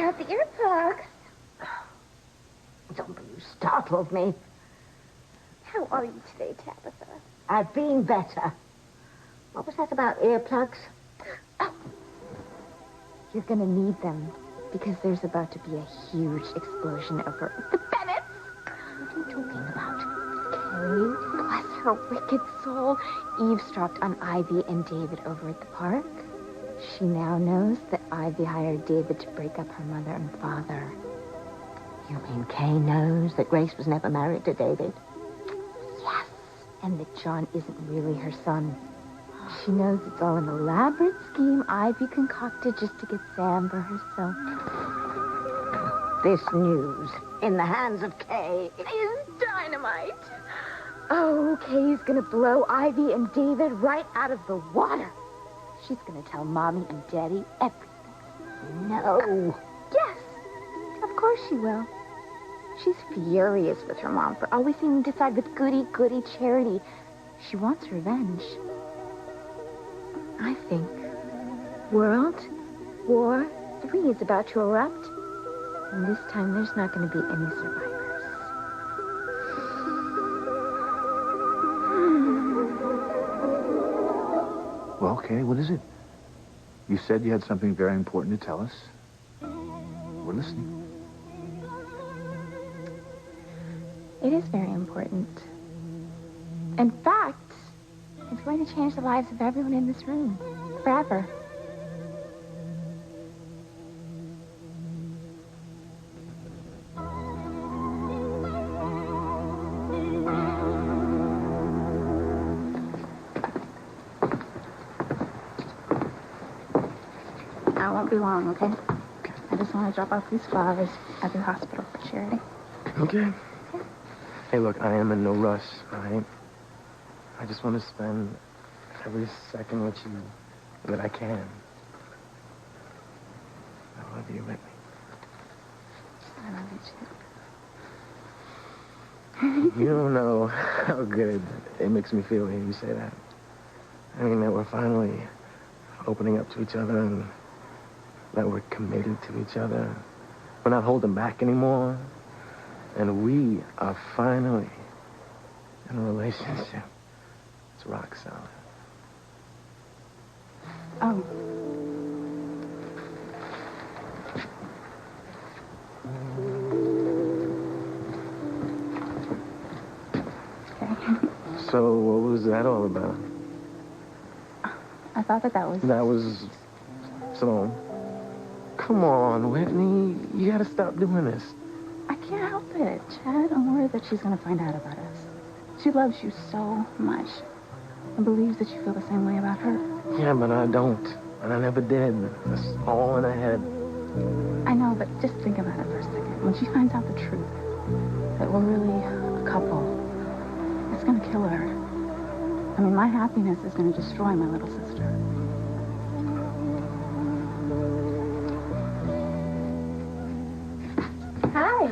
about the earplugs? Don't you startled me. How are you today, Tabitha? I've been better. What was that about earplugs? Oh. You're going to need them because there's about to be a huge explosion over at the Bennetts. What are you talking about? Kay, bless her wicked soul, eavesdropped on Ivy and David over at the park. She now knows that Ivy hired David to break up her mother and father. You mean Kay knows that Grace was never married to David? Yes, and that John isn't really her son. She knows it's all an elaborate scheme Ivy concocted just to get Sam for herself. This news, in the hands of Kay, is dynamite. Oh, Kay's gonna blow Ivy and David right out of the water. She's gonna tell Mommy and Daddy everything. No. Yes, of course she will. She's furious with her mom for always seeming to side with goody-goody Charity. She wants revenge. I think World War III is about to erupt. And this time there's not going to be any survivors. Well, Kay, what is it? You said you had something very important to tell us. We're listening. It is very important. In fact, it's going to change the lives of everyone in this room. Forever. I won't be long, okay? I just want to drop off these flowers at the hospital for Charity. Okay. Hey, look, I am in no rush, all right? I just want to spend every second with you that I can. I love you, Whitney. I love you, too. You don't know how good it makes me feel hearing you say that. I mean, that we're finally opening up to each other and that we're committed to each other. We're not holding back anymore. And we are finally in a relationship. It's rock solid. Oh. Okay. So what was that all about? I thought that was... That was... So... Come on, Whitney. You gotta stop doing this. I can't help it, Chad. I'm worried that she's gonna find out about us. She loves you so much and believes that you feel the same way about her. Yeah, but I don't. And I never did. It's all in her head. I know, but just think about it for a second. When she finds out the truth, that we're really a couple, it's gonna kill her. I mean, my happiness is gonna destroy my little sister. Hi.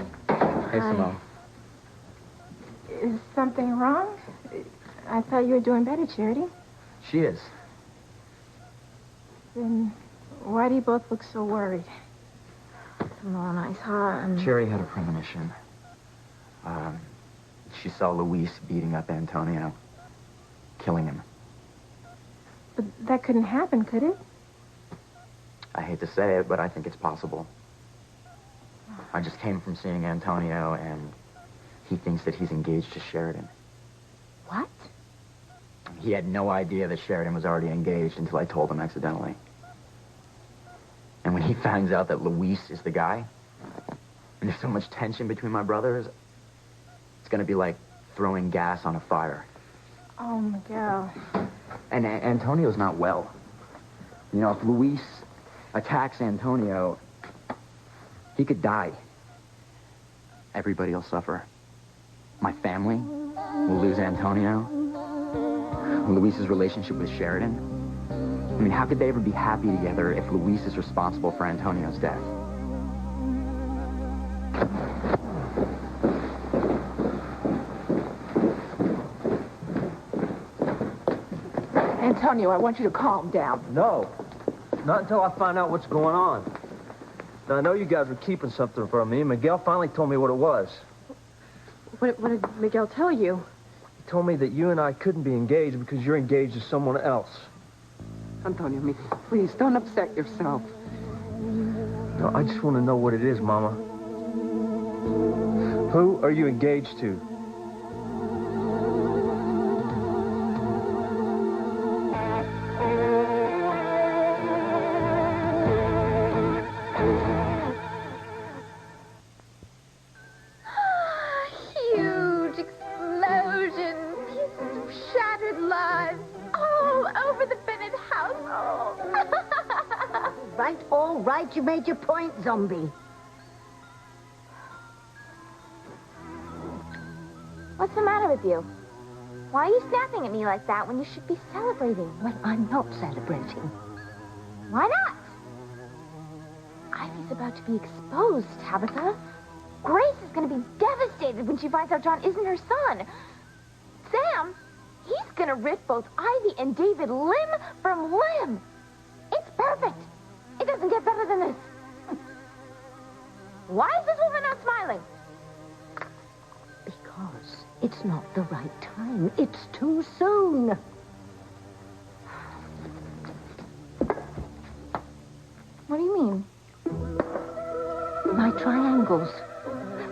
Hey, Simone. Is something wrong? I thought you were doing better, Charity. She is. Then why do you both look so worried? Simone, I saw... Charity had a premonition. She saw Luis beating up Antonio, killing him. But that couldn't happen, could it? I hate to say it, but I think it's possible. I just came from seeing Antonio, and he thinks that he's engaged to Sheridan. What? He had no idea that Sheridan was already engaged until I told him accidentally. And when he finds out that Luis is the guy, and there's so much tension between my brothers, it's gonna be like throwing gas on a fire. Oh, Miguel. And Antonio's not well. You know, if Luis attacks Antonio, he could die. Everybody will suffer. My family will lose Antonio. Luis's relationship with Sheridan. I mean, how could they ever be happy together if Luis is responsible for Antonio's death? Antonio, I want you to calm down. No. Not until I find out what's going on. Now, I know you guys were keeping something from me. Miguel finally told me what it was. What did Miguel tell you? He told me that you and I couldn't be engaged because you're engaged to someone else. Antonio, please, don't upset yourself. No, I just want to know what it is, Mama. Who are you engaged to? Huge explosion, pieces of shattered lives all over the Bennett household. All right, you made your point, zombie. What's the matter with you? Why are you snapping at me like that when you should be celebrating? Well, I'm not celebrating. Why not? Ivy's about to be exposed, Tabitha. Grace is going to be devastated when she finds out John isn't her son. Sam, he's going to rip both Ivy and David limb from limb. It's perfect. It doesn't get better than this. Why is this woman not smiling? Because it's not the right time. It's too soon. What do you mean? My triangles.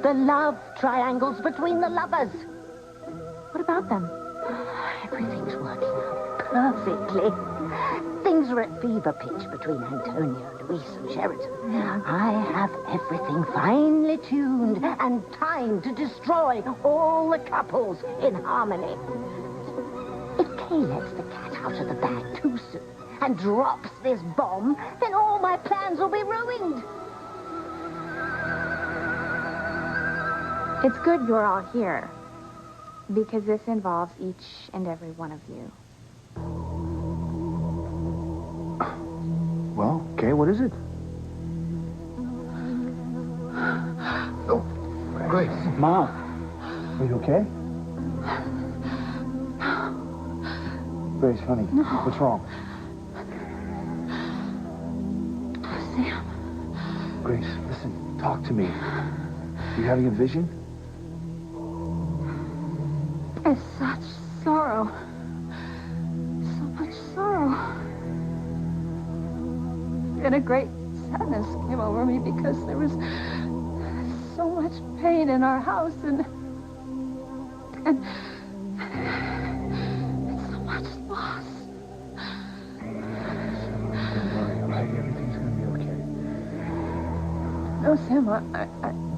The love triangles between the lovers. What about them? Everything's working out perfectly. Things are at fever pitch between Antonio, Luis, and Sheridan. I have everything finely tuned and timed to destroy all the couples in harmony. If Kay lets the cat out of the bag too soon and drops this bomb, then all my plans will be ruined. It's good you're all here, because this involves each and every one of you. Well, Kay, what is it? Oh, Grace. Mom. Are you okay? Grace, honey, what's wrong? Sam. Grace, listen, talk to me. You having a vision? It's such sorrow. So much sorrow. And a great sadness came over me because there was so much pain in our house and so much loss. Don't worry, all right? Everything's gonna be okay. No, Sam,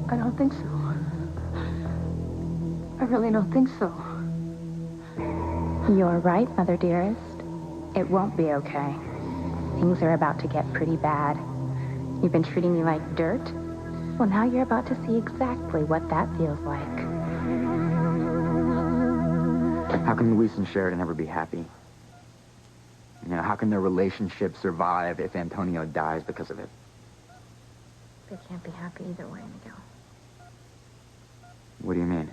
I don't think so. I really don't think so. You're right, Mother dearest. It won't be okay. Things are about to get pretty bad. You've been treating me like dirt. Well, now you're about to see exactly what that feels like. How can Luis and Sheridan ever be happy? You know, how can their relationship survive if Antonio dies because of it? They can't be happy either way, Miguel. What do you mean?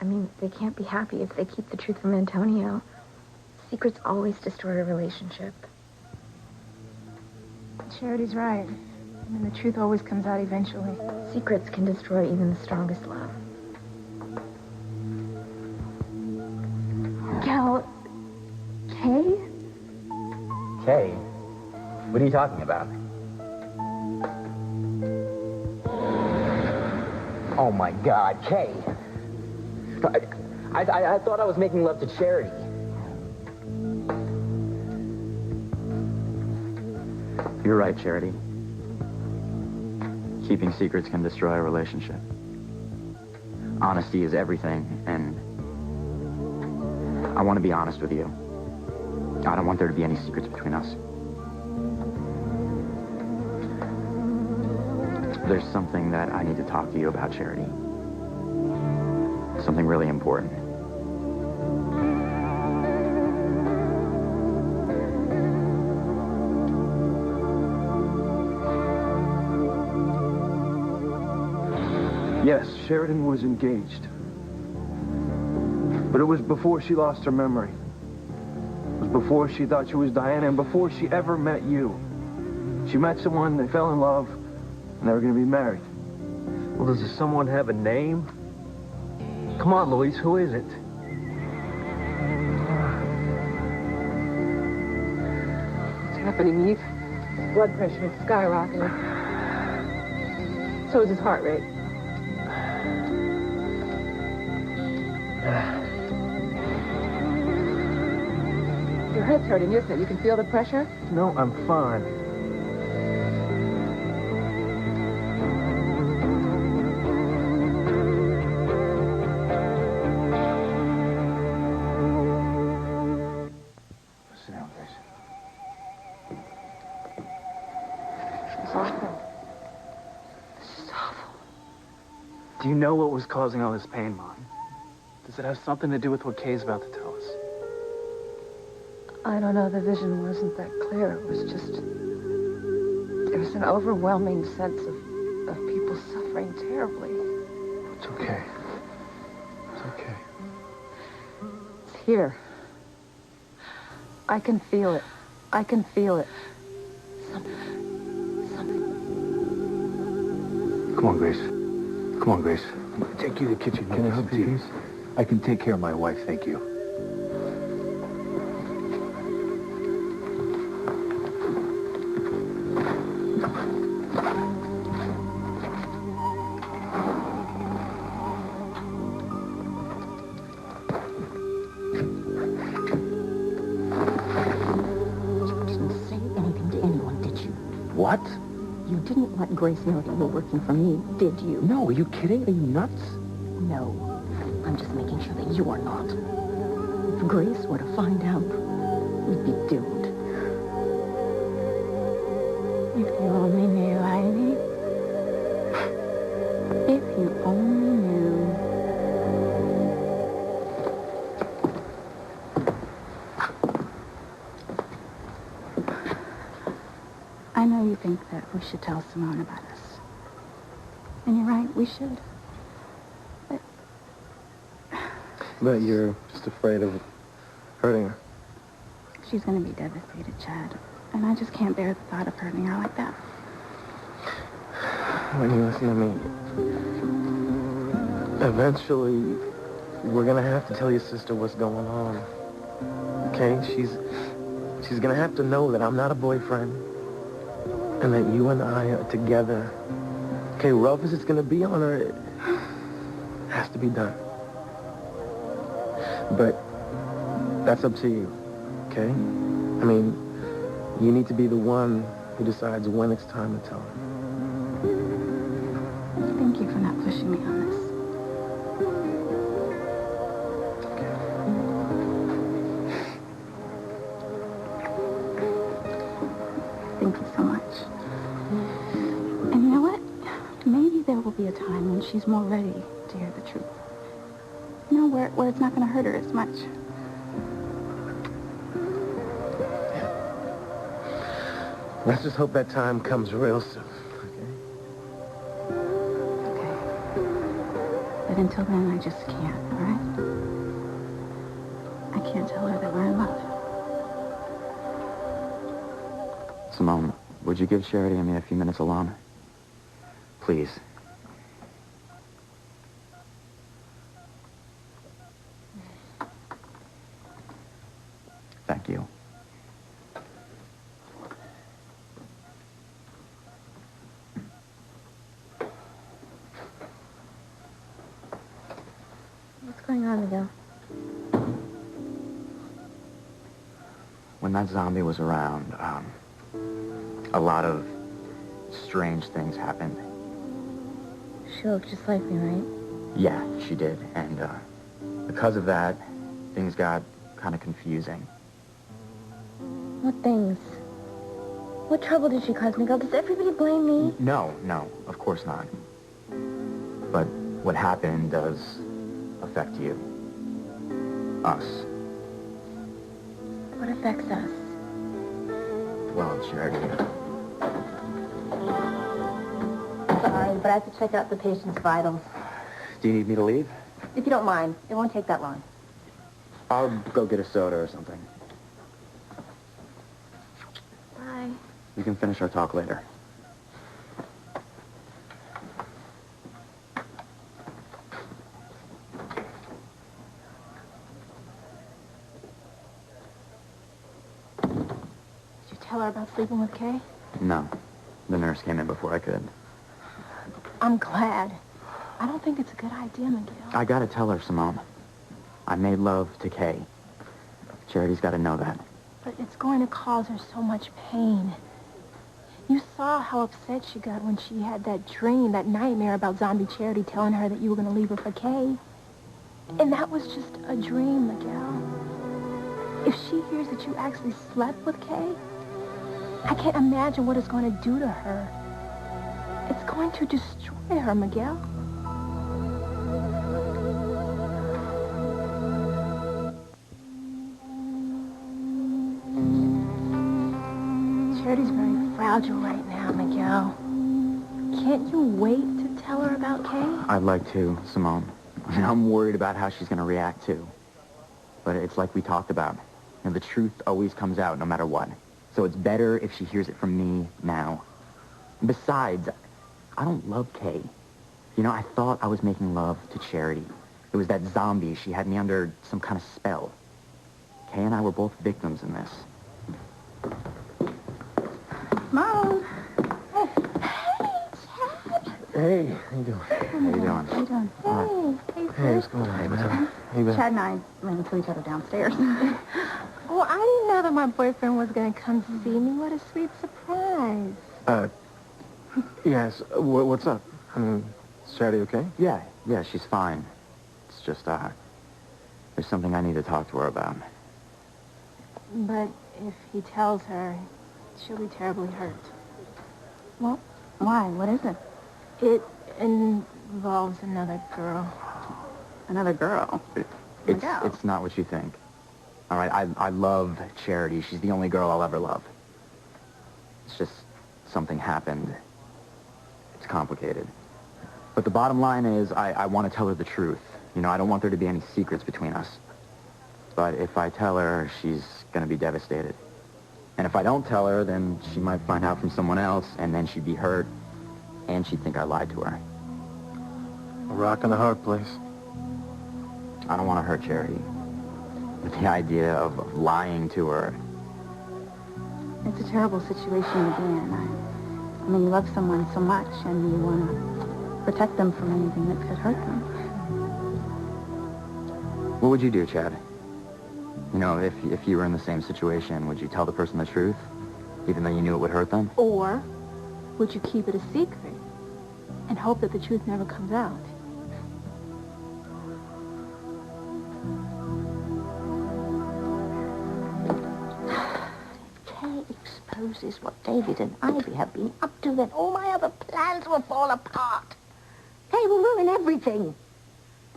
I mean, they can't be happy if they keep the truth from Antonio. Secrets always destroy a relationship. Charity's right. I mean, the truth always comes out eventually. Secrets can destroy even the strongest love. Cal... Kay? Kay? What are you talking about? Oh, my God, Kay. I thought I was making love to Charity. You're right, Charity. Keeping secrets can destroy a relationship. Honesty is everything, and I want to be honest with you. I don't want there to be any secrets between us. There's something that I need to talk to you about, Charity. Something really important. Yes, Sheridan was engaged. But it was before she lost her memory. It was before she thought she was Diana and before she ever met you. She met someone, they fell in love, Never gonna be married. Well, does the someone have a name? Come on, Luis, who is it? What's happening, Eve? His blood pressure is skyrocketing. So is his heart rate. Your head's hurting, isn't it? You can feel the pressure? No, I'm fine. Sit down, Grace. It's awful. This is awful. Do you know what was causing all this pain, Mom? Does it have something to do with what Kay's about to tell us? I don't know. The vision wasn't that clear. It was just... There was an overwhelming sense of people suffering terribly. It's okay. It's okay. It's here. I can feel it. I can feel it. Something. Come on, Grace. Come on, Grace. I'm gonna take you to the kitchen. Can I help you, please? I can take care of my wife, thank you. Didn't say anything to anyone, did you? What? You didn't let Grace know that you were working for me, did you? No, are you kidding? Are you nuts? No. I'm just making sure that you are not. If Grace were to find out, we'd be doomed. If you only knew, Ivy. If you only knew. I know you think that we should tell Simone about us. And you're right, we should. But you're just afraid of hurting her. She's gonna be devastated, Chad. And I just can't bear the thought of hurting her like that. When you listen to me, eventually, we're gonna have to tell your sister what's going on. Okay? She's gonna have to know that I'm not a boyfriend, and that you and I are together. Okay, rough as it's gonna be on her, it has to be done. But that's up to you, okay? I mean, you need to be the one who decides when it's time to tell her. Thank you for not pushing me on this. Thank you so much. And you know what? Maybe there will be a time when she's more ready to hear the truth. You know, where it's not going to hurt her as much. Let's just hope that time comes real soon, Okay. But until then, I just can't, all right? I can't tell her that we're in love. Simone, would you give Charity and me a few minutes alone? Please. Thank you. What's going on, Miguel? When that zombie was around, a lot of strange things happened. She looked just like me, right? Yeah, she did. And because of that, things got kind of confusing. What things? What trouble did she cause, Miguel? Does everybody blame me? No, of course not. But what happened does affect you. Us. What affects us? Well, Charity. Sorry, but I have to check out the patient's vitals. Do you need me to leave? If you don't mind, it won't take that long. I'll go get a soda or something. Bye. We can finish our talk later. tell her about sleeping with Kay? No. The nurse came in before I could. I'm glad. I don't think it's a good idea, Miguel. I gotta tell her, Simone. I made love to Kay. Charity's gotta know that. But it's going to cause her so much pain. You saw how upset she got when she had that dream, that nightmare about zombie Charity telling her that you were going to leave her for Kay. And that was just a dream, Miguel. If she hears that you actually slept with Kay, I can't imagine what it's going to do to her. It's going to destroy her, Miguel. Charity's very fragile right now, Miguel. Can't you wait to tell her about Kay? I'd like to, Simone. I mean, I'm worried about how she's gonna react, too. But it's like we talked about. You know, the truth always comes out no matter what. So it's better if she hears it from me now. Besides, I don't love Kay. You know, I thought I was making love to Charity. It was that zombie. She had me under some kind of spell. Kay and I were both victims in this. Mom. Hey, how you doing? How you doing? How you doing? Hey, what's going on, man? How you been? Chad and I ran into each other downstairs. Oh, I didn't know that my boyfriend was going to come see me. What a sweet surprise. Yes, what's up? I mean, is Charity okay? Yeah, she's fine. It's just, there's something I need to talk to her about. But if he tells her, she'll be terribly hurt. Well, why? What is it? It involves another girl. Another girl? It's not what you think. All right, I love Charity. She's the only girl I'll ever love. It's just something happened. It's complicated. But the bottom line is I want to tell her the truth. You know, I don't want there to be any secrets between us. But if I tell her, she's going to be devastated. And if I don't tell her, then she might find out from someone else, and then she'd be hurt, and she'd think I lied to her. A rock and a hard place. I don't want to hurt Charity. But the idea of lying to her... It's a terrible situation to be in. I mean, you love someone so much, and you want to protect them from anything that could hurt them. What would you do, Chad? You know, if you were in the same situation, would you tell the person the truth, even though you knew it would hurt them? Or would you keep it a secret and hope that the truth never comes out? If Kay exposes what David and Ivy have been up to, then all my other plans will fall apart. Kay will ruin everything.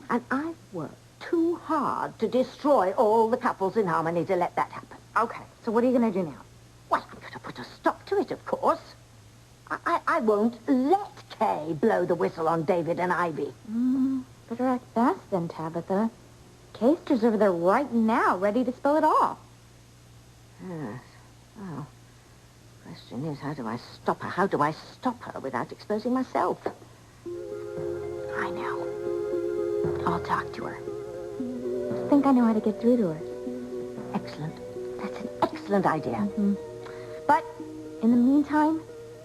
And I've worked too hard to destroy all the couples in harmony to let that happen. Okay, so what are you going to do now? Well, I'm going to put a stop to it, of course. I won't let Kay blow the whistle on David and Ivy. Better act fast then, Tabitha. Kayster's over there right now, ready to spill it all. Yes. Well, question is, how do I stop her? How do I stop her without exposing myself? I know. I'll talk to her. I think I know how to get through to her. Excellent. That's an excellent idea. Mm-hmm. But in the meantime,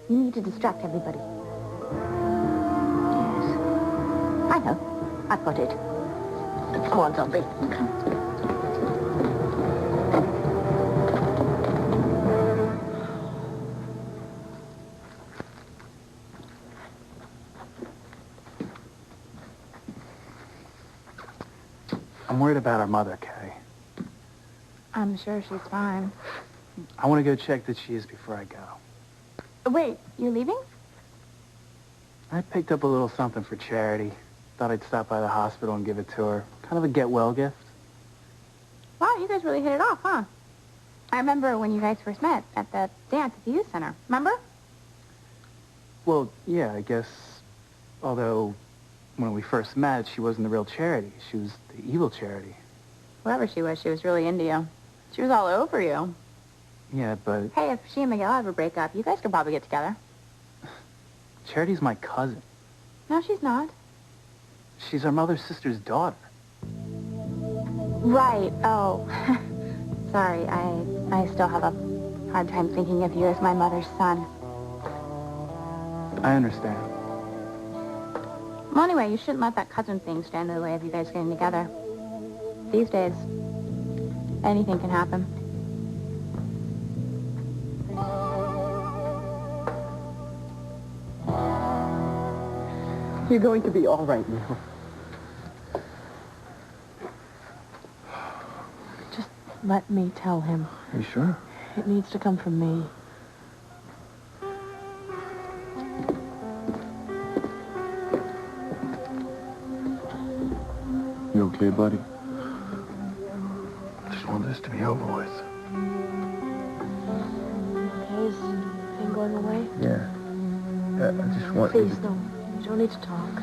you need to distract everybody. Yes. I know. I've got it. Come on, Zombie. I'm worried about our mother, Kay. I'm sure she's fine. I want to go check that she is before I go. Wait, you're leaving? I picked up a little something for Charity. Thought I'd stop by the hospital and give it to her. Kind of a get-well gift. Wow, you guys really hit it off, huh? I remember when you guys first met at that dance at the youth center. Remember? Well, yeah, I guess. Although, when we first met, she wasn't the real Charity. She was the evil Charity. Whoever she was really into you. She was all over you. Yeah, but Hey, if she and Miguel ever break up, you guys could probably get together. Charity's my cousin. No, she's not. She's our mother's sister's daughter. Right. Oh. Sorry, I still have a hard time thinking of you as my mother's son. I understand. Well, anyway, you shouldn't let that cousin thing stand in the way of you guys getting together. These days, anything can happen. You're going to be all right now. Just let me tell him. Are you sure? It needs to come from me. You okay, buddy? I just want this to be over with. Okay, is pain going away? Yeah. I just want Please, you to... no. You don't need to talk.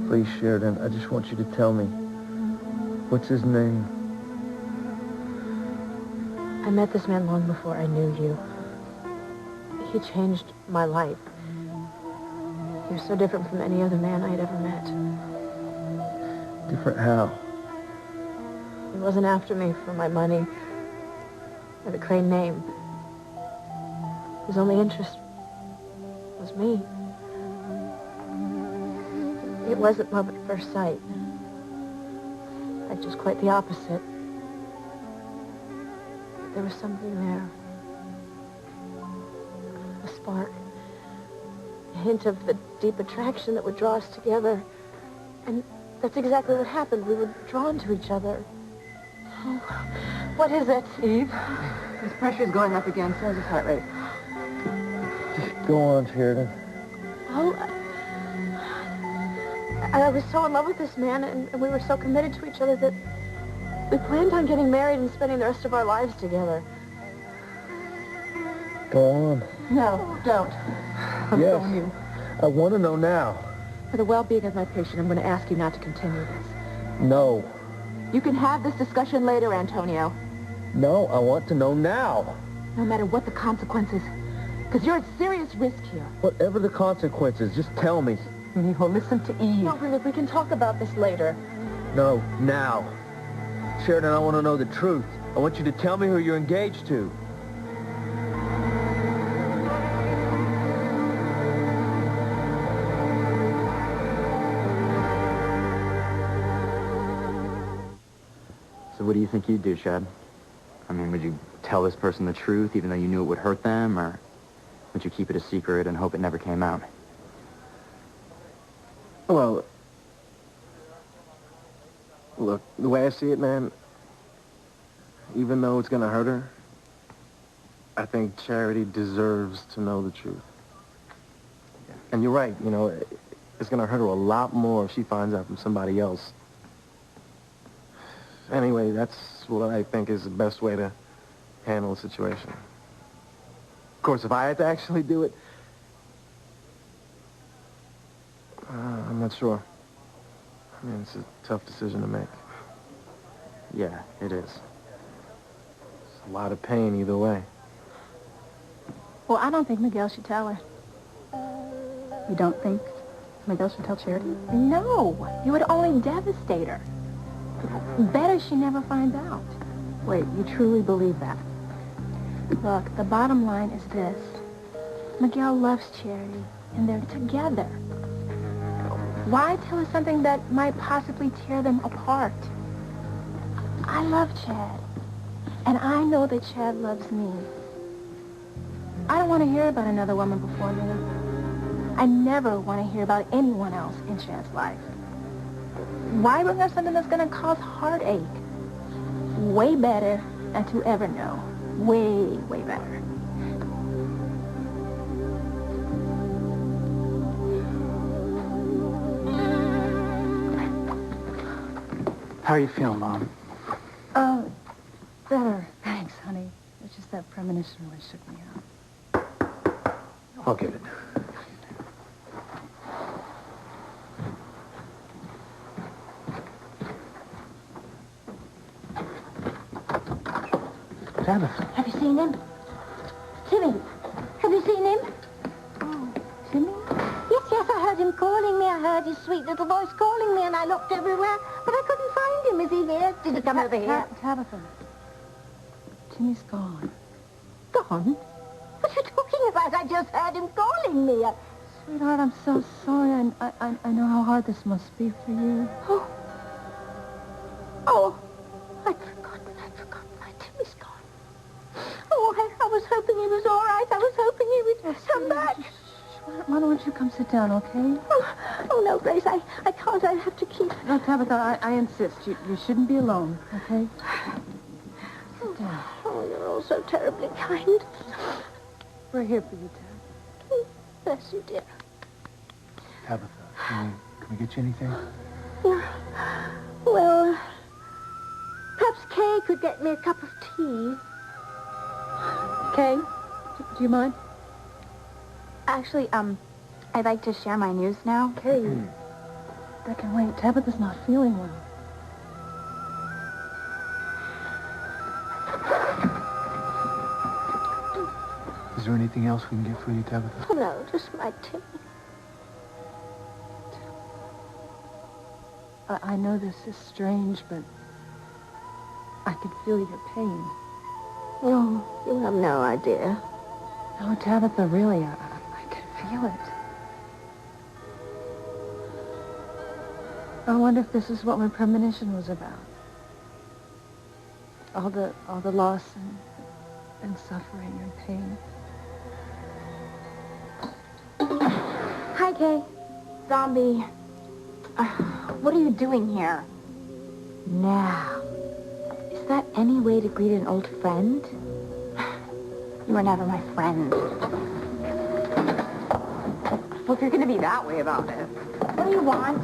Please, Sheridan, I just want you to tell me. What's his name? I met this man long before I knew you. He changed my life. He was so different from any other man I had ever met. Different how? He wasn't after me for my money or the Crane name. His only interest was me. It wasn't love at first sight. Like, just quite the opposite. But there was something there. A spark. A hint of the deep attraction that would draw us together. And that's exactly what happened. We were drawn to each other. Oh, what is it? Eve, his pressure's going up again. So is his heart rate. Just go on, Sheridan. Oh, I was so in love with this man, and we were so committed to each other that we planned on getting married and spending the rest of our lives together. Go on. No, don't. I'm Yes. telling you. I want to know now. For the well-being of my patient, I'm going to ask you not to continue this. No. You can have this discussion later, Antonio. No, I want to know now. No matter what the consequences. Because you're at serious risk here. Whatever the consequences, just tell me. Mijo, listen to Eve. No, Rick, we can talk about this later. No, now. Sheridan, I want to know the truth. I want you to tell me who you're engaged to. So what do you think you'd do, Chad? I mean, would you tell this person the truth even though you knew it would hurt them, or would you keep it a secret and hope it never came out? Well, look, the way I see it, man, even though it's going to hurt her, I think Charity deserves to know the truth. Yeah. And you're right, you know, it's going to hurt her a lot more if she finds out from somebody else. Anyway, that's what I think is the best way to handle the situation. Of course, if I had to actually do it, I'm not sure. I mean, it's a tough decision to make. Yeah, it is. It's a lot of pain either way. Well, I don't think Miguel should tell her. You don't think Miguel should tell Charity? No, you would only devastate her. Better she never finds out. Wait, you truly believe that? Look, the bottom line is this. Miguel loves Charity, and they're together. Why tell her something that might possibly tear them apart? I love Chad, and I know that Chad loves me. I don't want to hear about another woman before me. I never want to hear about anyone else in Chad's life. Why bring up something that's going to cause heartache? Way better than to ever know. Way, way better. How are you feeling, Mom? Oh, better. Thanks, honey. It's just that premonition really shook me up. I'll get it. Tabitha. Have you seen him? Timmy, have you seen him? Oh, Timmy? Yes, I heard him calling me. I heard his sweet little voice calling me, and I looked everywhere, but I couldn't find him. Is he here? Did he come over here? Tabitha. Timmy's gone. gone? What are you talking about? I just heard him calling me. Sweetheart, I'm so sorry. I know how hard this must be for you. Oh, I'd forgotten. My Timmy's gone. Oh, I was hoping he was all right. I was hoping he would come back. Why don't you come sit down, okay? Oh, no, Grace, I can't. I have to keep... No, Tabitha, I insist. You shouldn't be alone, okay? Sit down. Oh, you're all so terribly kind. We're here for you, Tab. Bless you, dear. Tabitha, can we get you anything? Yeah. Well, perhaps Kay could get me a cup of tea. Kay, do you mind? Actually, I'd like to share my news now. Kay, that can wait. Tabitha's not feeling well. Is there anything else we can get for you, Tabitha? Oh, no, just my Timmy. I know this is strange, but I can feel your pain. No, you have no idea. No, Tabitha, really, I can feel it. I wonder if this is what my premonition was about. All the loss and suffering and pain. Hi, Kay. Zombie. What are you doing here? Now, is that any way to greet an old friend? You were never my friend. Well, if you're going to be that way about it. What do you want?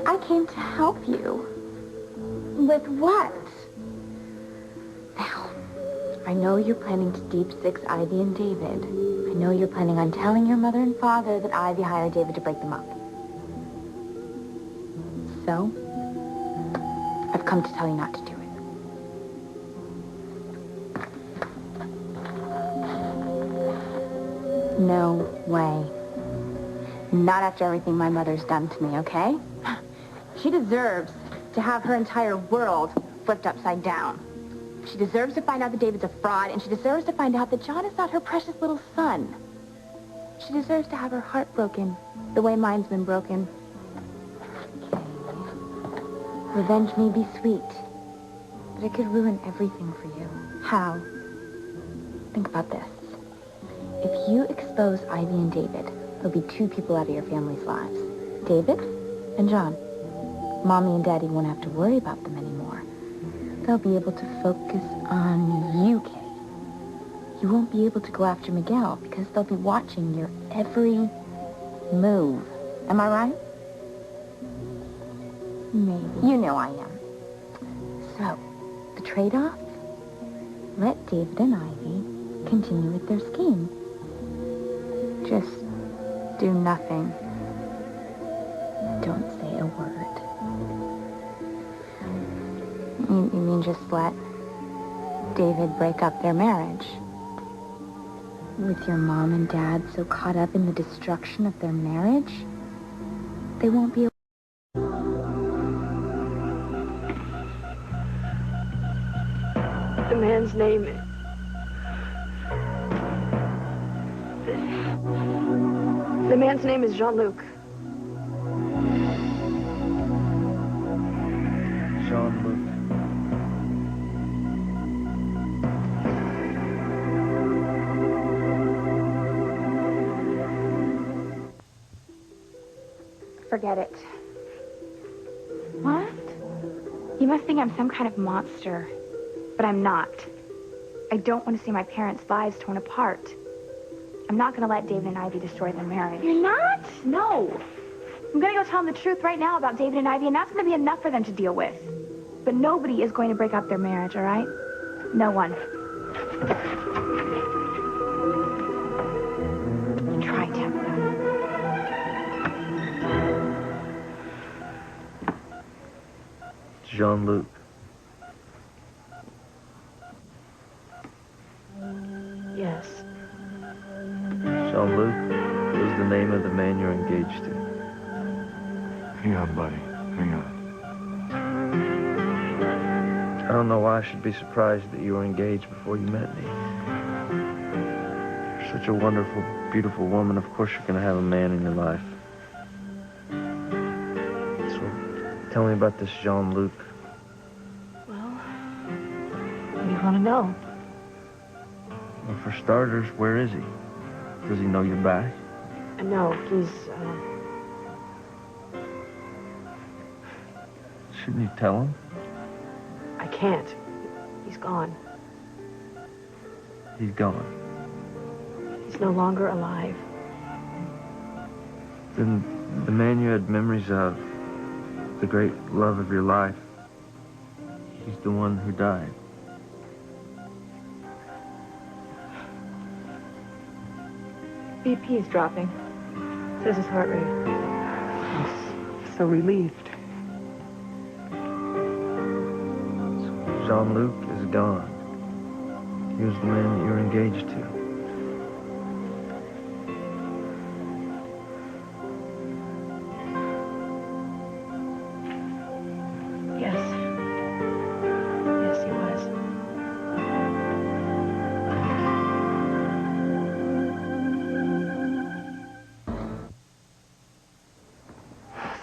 I came to help you. With what? Now, I know you're planning to deep six Ivy and David. I know you're planning on telling your mother and father that Ivy hired David to break them up. So, I've come to tell you not to do it. No way. Not after everything my mother's done to me, okay? She deserves to have her entire world flipped upside down. She deserves to find out that David's a fraud, and she deserves to find out that John is not her precious little son. She deserves to have her heart broken the way mine's been broken. Okay. Revenge may be sweet, but it could ruin everything for you. How? Think about this. If you expose Ivy and David, there'll be two people out of your family's lives. David and John. Mommy and Daddy won't have to worry about them anymore. They'll be able to focus on you, Kay. You won't be able to go after Miguel because they'll be watching your every move. Am I right? Maybe. You know I am. So, the trade-off? Let David and Ivy continue with their scheme. Just do nothing. Don't say a word. You mean just let David break up their marriage? With your mom and dad so caught up in the destruction of their marriage, they won't be able... The man's name is... The man's name is Jean-Luc. Jean-Luc. Forget it. What? You must think I'm some kind of monster. But I'm not. I don't want to see my parents' lives torn apart. I'm not going to let David and Ivy destroy their marriage. You're not? No. I'm going to go tell them the truth right now about David and Ivy, and that's going to be enough for them to deal with. But nobody is going to break up their marriage, all right? No one. Try, Tabitha. Jean-Luc. Yes. Jean-Luc is the name of the man you're engaged to. Hang on, buddy. Hang on. I don't know why I should be surprised that you were engaged before you met me. You're such a wonderful, beautiful woman. Of course you're going to have a man in your life. So, tell me about this Jean-Luc. Well, what do you want to know? Well, for starters, where is he? Does he know you're back? No, he's, Shouldn't you tell him? I can't. He's gone. He's gone. He's no longer alive. Then the man you had memories of, the great love of your life, he's the one who died. BP's dropping. Says his heart rate. I'm so relieved. Jean-Luc is gone. He was the man that you were engaged to. Yes. Yes, he was.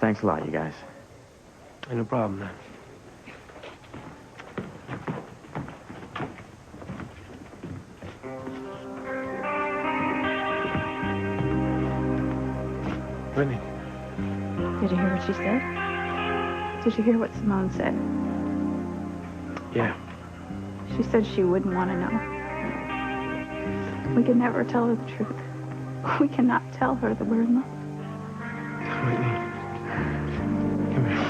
Thanks a lot, you guys. No problem, man. Brittany. Did you hear what she said? Did you hear what Simone said? Yeah. She said she wouldn't want to know. We can never tell her the truth. We cannot tell her that we're in love. Whitney. Come here.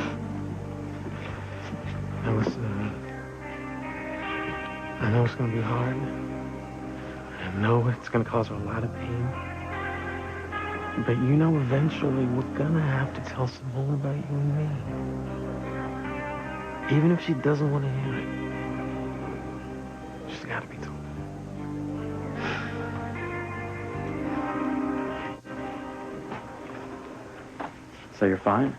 Now listen to me. I know it's going to be hard. I know it's going to cause her a lot of pain. But you know, eventually we're going to have to tell Simone about you and me. Even if she doesn't want to hear it. She's got to be told. So you're fine?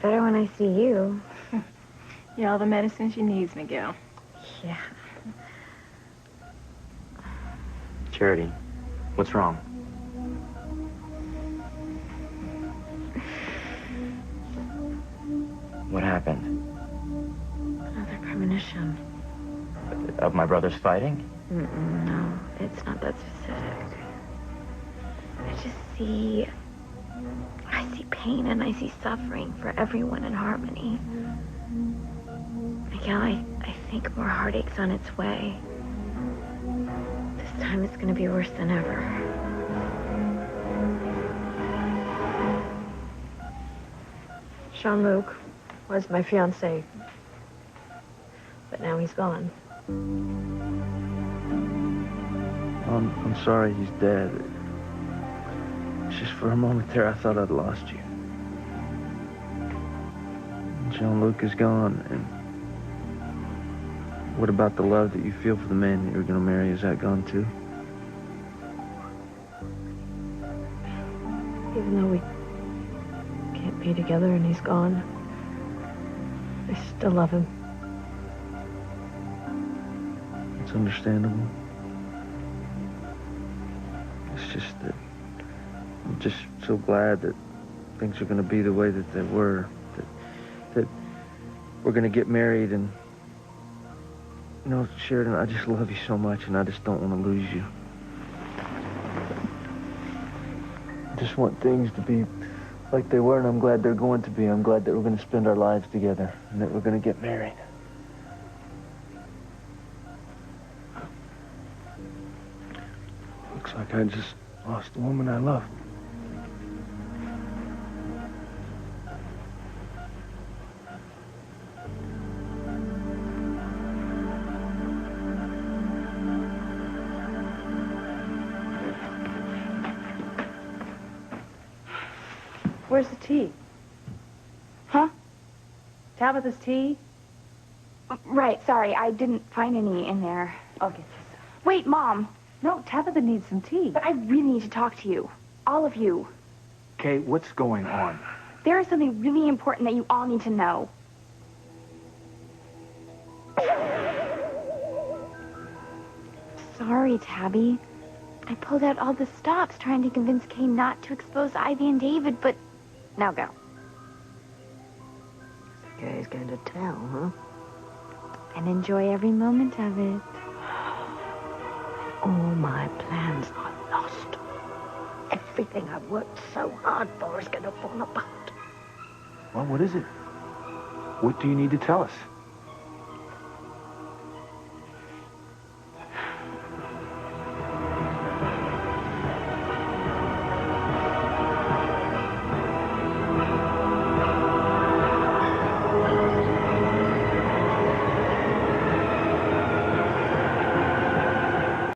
Better when I see you. You're all the medicine she needs, Miguel. Yeah. Charity, what's wrong? What happened? Another premonition. Of my brothers fighting? No, it's not that specific. I see pain and I see suffering for everyone in Harmony. Miguel, I think more heartache's on its way. This time it's gonna be worse than ever. Jean-Luc was my fiancé. But now he's gone. I'm sorry he's dead. Just for a moment there, I thought I'd lost you. Jean-Luc is gone, and what about the love that you feel for the man that you're going to marry? Is that gone too? Even though we can't be together and he's gone, I still love him. It's understandable. It's just that I'm just so glad that things are going to be the way that they were. That we're going to get married and... You know, Sheridan, I just love you so much and I just don't want to lose you. I just want things to be like they were, and I'm glad they're going to be. I'm glad that we're going to spend our lives together and that we're going to get married. Looks like I just lost the woman I love. Where's the tea? Huh? Tabitha's tea? Right, sorry, I didn't find any in there. I'll get you some. Wait, Mom. No, Tabitha needs some tea. But I really need to talk to you. All of you. Kay, what's going on? There is something really important that you all need to know. Sorry, Tabby. I pulled out all the stops trying to convince Kay not to expose Ivy and David, but now go. Kay's going to tell, huh? And enjoy every moment of it. All my plans are lost. Everything I've worked so hard for is going to fall apart. Well, what is it? What do you need to tell us?